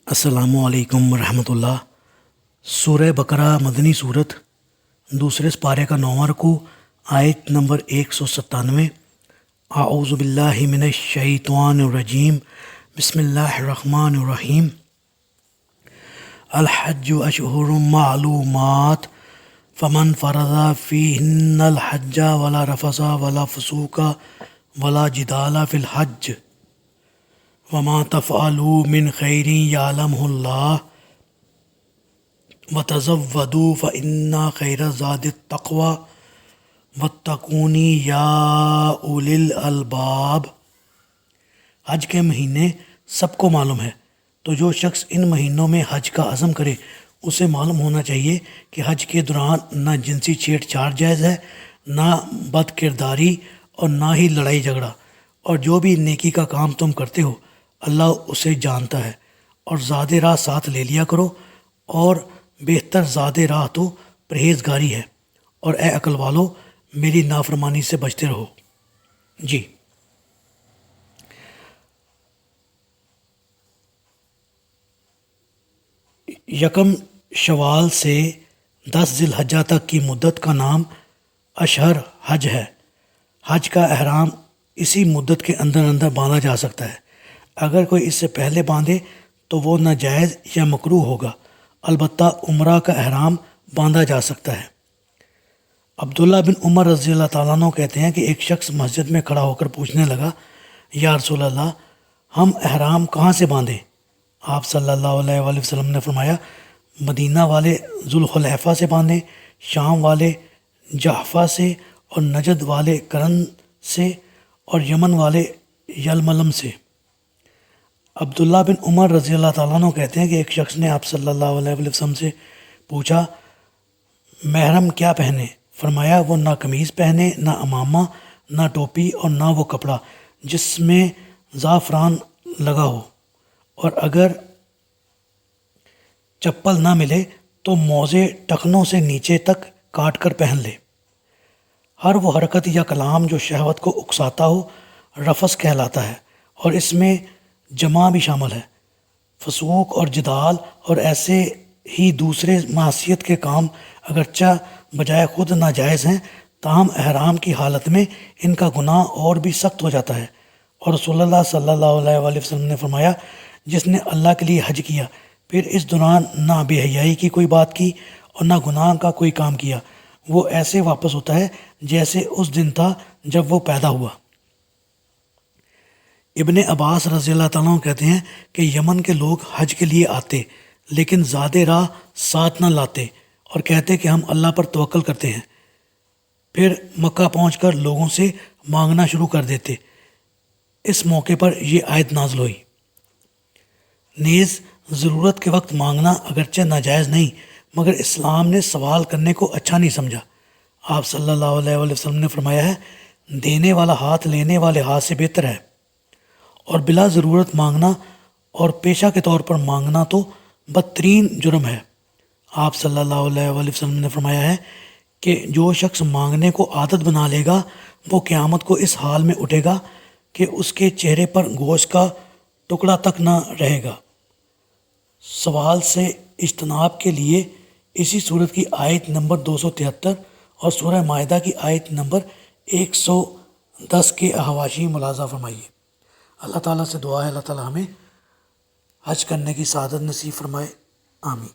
السلام علیکم ورحمۃ اللہ۔ سورہ بقرہ مدنی صورت، دوسرے سپارے کا 9واں رکوع، آیت نمبر 197۔ اعوذ باللہ من الشیطان الرجیم، بسم اللہ الرحمن الرحیم۔ الحج اشہر معلومات، فمن فرض فیہن الحج ولا رفث ولا فسوق ولا جدال فی الحج وما تفعلوا من خیر یعلمہ اللہ وتزودوا فإن خیر الزاد التقوی واتقون یا اولی الالباب۔ حج کے مہینے سب کو معلوم ہے، تو جو شخص ان مہینوں میں حج کا عزم کرے اسے معلوم ہونا چاہیے کہ حج کے دوران نہ جنسی چھیڑ چھاڑ جائز ہے، نہ بد کرداری اور نہ ہی لڑائی جھگڑا، اور جو بھی نیکی کا کام تم کرتے ہو اللہ اسے جانتا ہے، اور زاد راہ ساتھ لے لیا کرو، اور بہتر زاد راہ تو پرہیزگاری ہے، اور اے عقل والو میری نافرمانی سے بچتے رہو۔ جی، یکم شوال سے 10 ذی الحجہ تک کی مدت کا نام اشہر حج ہے۔ حج کا احرام اسی مدت کے اندر باندھا جا سکتا ہے۔ اگر کوئی اس سے پہلے باندھے تو وہ ناجائز یا مکروہ ہوگا، البتہ عمرہ کا احرام باندھا جا سکتا ہے۔ عبداللہ بن عمر رضی اللہ تعالیٰ عنہ کہتے ہیں کہ ایک شخص مسجد میں کھڑا ہو کر پوچھنے لگا، یا رسول اللہ، ہم احرام کہاں سے باندھیں؟ آپ صلی اللہ علیہ وآلہ وسلم نے فرمایا، مدینہ والے ذوالحلیفہ سے باندھیں، شام والے جحفہ سے، اور نجد والے کرن سے، اور یمن والے یلملم سے۔ عبداللہ بن عمر رضی اللہ تعالیٰ عنہ کہتے ہیں کہ ایک شخص نے آپ صلی اللہ علیہ وآلہ وسلم سے پوچھا، محرم کیا پہنے؟ فرمایا، وہ نہ قمیض پہنے، نہ امامہ، نہ ٹوپی، اور نہ وہ کپڑا جس میں زعفران لگا ہو، اور اگر چپل نہ ملے تو موزے ٹخنوں سے نیچے تک کاٹ کر پہن لے۔ ہر وہ حرکت یا کلام جو شہوت کو اکساتا ہو رفث کہلاتا ہے، اور اس میں جمع بھی شامل ہے۔ فسوق اور جدال اور ایسے ہی دوسرے معصیت کے کام اگرچہ بجائے خود ناجائز ہیں، تاہم احرام کی حالت میں ان کا گناہ اور بھی سخت ہو جاتا ہے۔ اور رسول اللہ صلی اللہ علیہ وآلہ وسلم نے فرمایا، جس نے اللہ کے لیے حج کیا پھر اس دوران نہ بے حیائی کی کوئی بات کی اور نہ گناہ کا کوئی کام کیا، وہ ایسے واپس ہوتا ہے جیسے اس دن تھا جب وہ پیدا ہوا۔ ابن عباس رضی اللہ تعالیٰ عنہ کہتے ہیں کہ یمن کے لوگ حج کے لیے آتے لیکن زاد راہ ساتھ نہ لاتے اور کہتے کہ ہم اللہ پر توکل کرتے ہیں، پھر مکہ پہنچ کر لوگوں سے مانگنا شروع کر دیتے۔ اس موقع پر یہ آیت نازل ہوئی۔ نیز ضرورت کے وقت مانگنا اگرچہ ناجائز نہیں، مگر اسلام نے سوال کرنے کو اچھا نہیں سمجھا۔ آپ صلی اللہ علیہ وآلہ وسلم نے فرمایا ہے، دینے والا ہاتھ لینے والے ہاتھ سے بہتر ہے، اور بلا ضرورت مانگنا اور پیشہ کے طور پر مانگنا تو بدترین جرم ہے۔ آپ صلی اللہ علیہ وآلہ وسلم نے فرمایا ہے کہ جو شخص مانگنے کو عادت بنا لے گا وہ قیامت کو اس حال میں اٹھے گا کہ اس کے چہرے پر گوشت کا ٹکڑا تک نہ رہے گا۔ سوال سے اجتناب کے لیے اسی صورت کی آیت نمبر 273 اور سورہ مائدہ کی آیت نمبر 110 کے حواشی ملاحظہ فرمائیے۔ اللہ تعالیٰ سے دعا ہے اللہ تعالیٰ ہمیں حج کرنے کی سعادت نصیب فرمائے، آمین۔